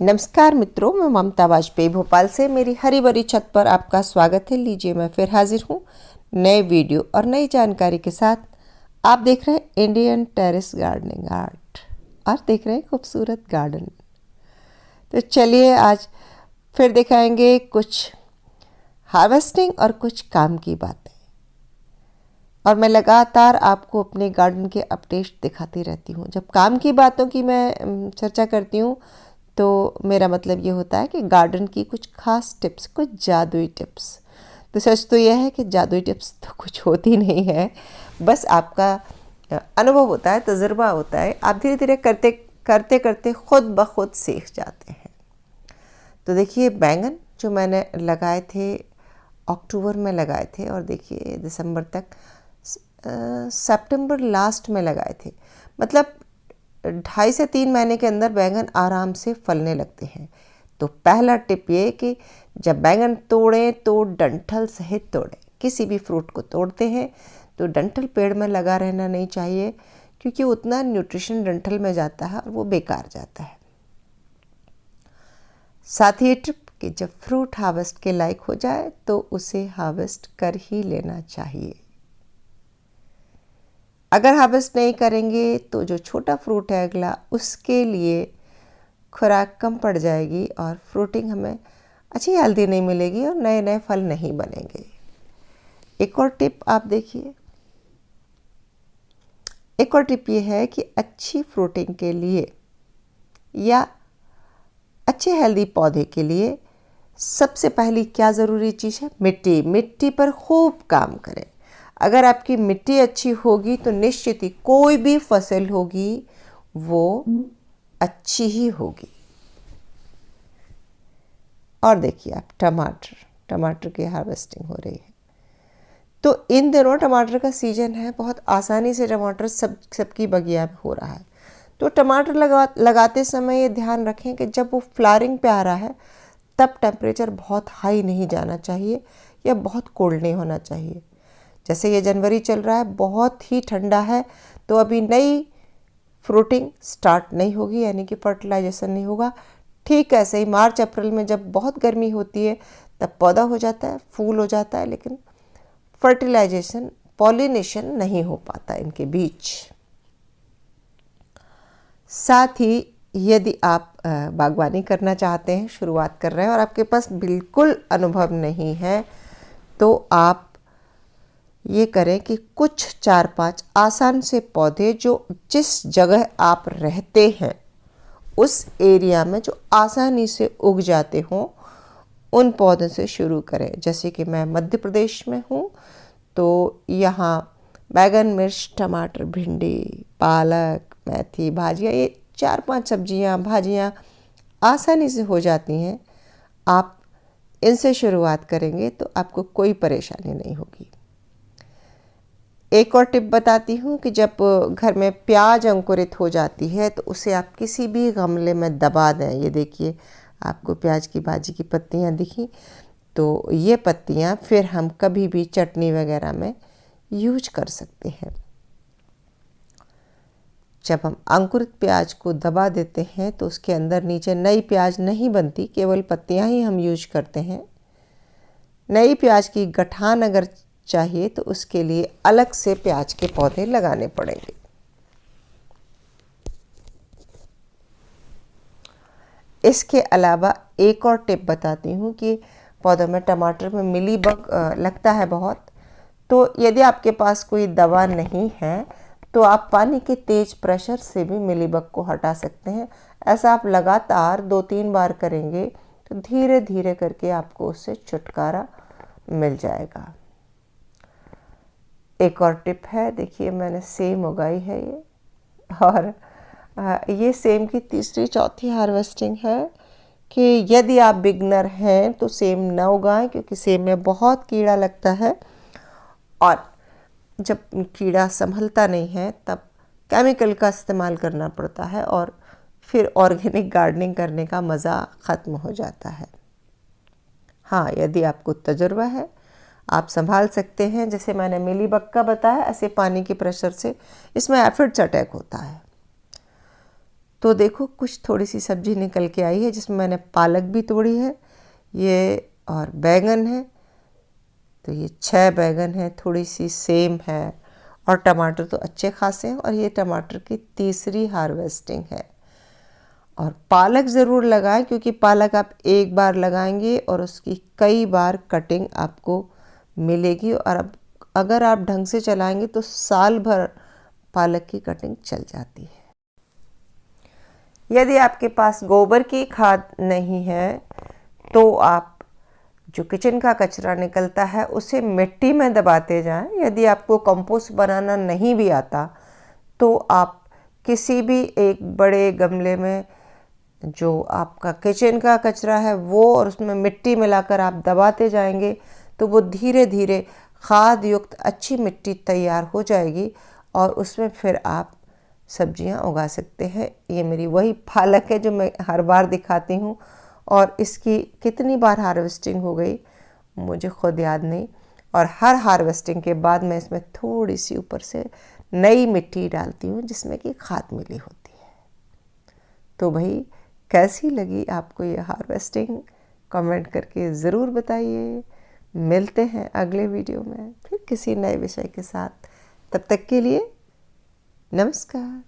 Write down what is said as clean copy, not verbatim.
नमस्कार मित्रों, मैं ममता वाजपेयी भोपाल से मेरी हरी भरी छत पर आपका स्वागत है। लीजिए, मैं फिर हाजिर हूँ नए वीडियो और नई जानकारी के साथ। आप देख रहे हैं इंडियन टेरेस गार्डनिंग आर्ट और देख रहे हैं खूबसूरत गार्डन। तो चलिए आज फिर दिखाएंगे कुछ हार्वेस्टिंग और कुछ काम की बातें। और मैं लगातार आपको अपने गार्डन के अपडेट दिखाती रहती हूँ। जब काम की बातों की मैं चर्चा करती हूँ तो मेरा मतलब ये होता है कि गार्डन की कुछ खास टिप्स, कुछ जादुई टिप्स। तो सच तो यह है कि जादुई टिप्स तो कुछ होती नहीं है, बस आपका अनुभव होता है, तजुर्बा होता है। आप धीरे धीरे करते करते करते खुद ब खुद सीख जाते हैं। तो देखिए, बैंगन जो मैंने लगाए थे अक्टूबर में लगाए थे और देखिए दिसंबर तक, सितंबर लास्ट में लगाए थे। मतलब 2.5 से 3 महीने के अंदर बैंगन आराम से फलने लगते हैं। तो पहला टिप ये कि जब बैंगन तोड़ें तो डंठल सहित तोड़ें। किसी भी फ्रूट को तोड़ते हैं तो डंठल पेड़ में लगा रहना नहीं चाहिए, क्योंकि उतना न्यूट्रिशन डंठल में जाता है और वो बेकार जाता है। साथ ही टिप कि जब फ्रूट हार्वेस्ट के लायक हो जाए तो उसे हार्वेस्ट कर ही लेना चाहिए। अगर हार्वेस्ट नहीं करेंगे तो जो छोटा फ्रूट है अगला, उसके लिए खुराक कम पड़ जाएगी और फ्रूटिंग हमें अच्छी हेल्दी नहीं मिलेगी और नए नए फल नहीं बनेंगे। एक और टिप आप देखिए, एक और टिप ये है कि अच्छी फ्रूटिंग के लिए या अच्छे हेल्दी पौधे के लिए सबसे पहली क्या ज़रूरी चीज़ है? मिट्टी। मिट्टी पर खूब काम करें। अगर आपकी मिट्टी अच्छी होगी तो निश्चित ही कोई भी फसल होगी वो अच्छी ही होगी। और देखिए आप, टमाटर की हार्वेस्टिंग हो रही है। तो इन दिनों टमाटर का सीजन है, बहुत आसानी से टमाटर सबकी बगिया में हो रहा है। तो टमाटर लगाते समय ये ध्यान रखें कि जब वो फ्लावरिंग पे आ रहा है तब टेम्परेचर बहुत हाई नहीं जाना चाहिए या बहुत कोल्ड नहीं होना चाहिए। जैसे ये जनवरी चल रहा है, बहुत ही ठंडा है, तो अभी नई फ्रूटिंग स्टार्ट नहीं होगी, यानी कि फर्टिलाइजेशन नहीं होगा। ठीक ऐसे ही मार्च अप्रैल में जब बहुत गर्मी होती है तब पौधा हो जाता है, फूल हो जाता है, लेकिन फर्टिलाइजेशन, पॉलिनेशन नहीं हो पाता इनके बीच। साथ ही यदि आप बागवानी करना चाहते हैं, शुरुआत कर रहे हैं और आपके पास बिल्कुल अनुभव नहीं है, तो आप ये करें कि कुछ 4-5 आसान से पौधे जो जिस जगह आप रहते हैं उस एरिया में जो आसानी से उग जाते हों, उन पौधों से शुरू करें। जैसे कि मैं मध्य प्रदेश में हूँ, तो यहाँ बैगन, मिर्च, टमाटर, भिंडी, पालक, मेथी, भाजियाँ, ये 4-5 सब्जियाँ, भाजियाँ आसानी से हो जाती हैं। आप इनसे शुरुआत करेंगे तो आपको कोई परेशानी नहीं होगी। एक और टिप बताती हूँ कि जब घर में प्याज अंकुरित हो जाती है तो उसे आप किसी भी गमले में दबा दें। ये देखिए, आपको प्याज की भाजी की पत्तियाँ दिखी, तो ये पत्तियाँ फिर हम कभी भी चटनी वगैरह में यूज कर सकते हैं। जब हम अंकुरित प्याज को दबा देते हैं तो उसके अंदर नीचे नई प्याज नहीं बनती, केवल पत्तियाँ ही हम यूज करते हैं। नई प्याज की गठान अगर चाहिए तो उसके लिए अलग से प्याज के पौधे लगाने पड़ेंगे। इसके अलावा एक और टिप बताती हूँ कि पौधों में, टमाटर में मिलीबग लगता है बहुत। तो यदि आपके पास कोई दवा नहीं है तो आप पानी के तेज प्रेशर से भी मिलीबग को हटा सकते हैं। ऐसा आप लगातार 2-3 बार करेंगे तो धीरे धीरे करके आपको उससे छुटकारा मिल जाएगा। एक और टिप है, देखिए मैंने सेम उगाई है ये, और ये सेम की तीसरी चौथी हार्वेस्टिंग है कि यदि आप बिगनर हैं तो सेम ना उगाएं, क्योंकि सेम में बहुत कीड़ा लगता है और जब कीड़ा संभलता नहीं है तब केमिकल का इस्तेमाल करना पड़ता है और फिर ऑर्गेनिक गार्डनिंग करने का मज़ा ख़त्म हो जाता है। हाँ, यदि आपको तजुर्बा है, आप संभाल सकते हैं। जैसे मैंने मिलीबग का बताया, ऐसे पानी के प्रेशर से इसमें एफिड्स अटैक होता है। तो देखो कुछ थोड़ी सी सब्ज़ी निकल के आई है, जिसमें मैंने पालक भी तोड़ी है ये, और बैंगन है, तो ये 6 बैंगन है, थोड़ी सी सेम है, और टमाटर तो अच्छे खासे हैं, और ये टमाटर की तीसरी हार्वेस्टिंग है। और पालक ज़रूर लगाएं, क्योंकि पालक आप एक बार लगाएंगे और उसकी कई बार कटिंग आपको मिलेगी, और अब अगर आप ढंग से चलाएंगे तो साल भर पालक की कटिंग चल जाती है। यदि आपके पास गोबर की खाद नहीं है तो आप जो किचन का कचरा निकलता है उसे मिट्टी में दबाते जाएं। यदि आपको कंपोस्ट बनाना नहीं भी आता तो आप किसी भी एक बड़े गमले में जो आपका किचन का कचरा है वो, और उसमें मिट्टी मिलाकर आप दबाते जाएंगे तो वो धीरे धीरे खाद युक्त अच्छी मिट्टी तैयार हो जाएगी, और उसमें फिर आप सब्जियां उगा सकते हैं। ये मेरी वही पालक है जो मैं हर बार दिखाती हूँ, और इसकी कितनी बार हार्वेस्टिंग हो गई मुझे खुद याद नहीं, और हर हार्वेस्टिंग के बाद मैं इसमें थोड़ी सी ऊपर से नई मिट्टी डालती हूँ जिसमें कि खाद मिली होती है। तो भाई कैसी लगी आपको ये हार्वेस्टिंग, कमेंट करके ज़रूर बताइए। मिलते हैं अगले वीडियो में फिर किसी नए विषय के साथ। तब तक के लिए नमस्कार।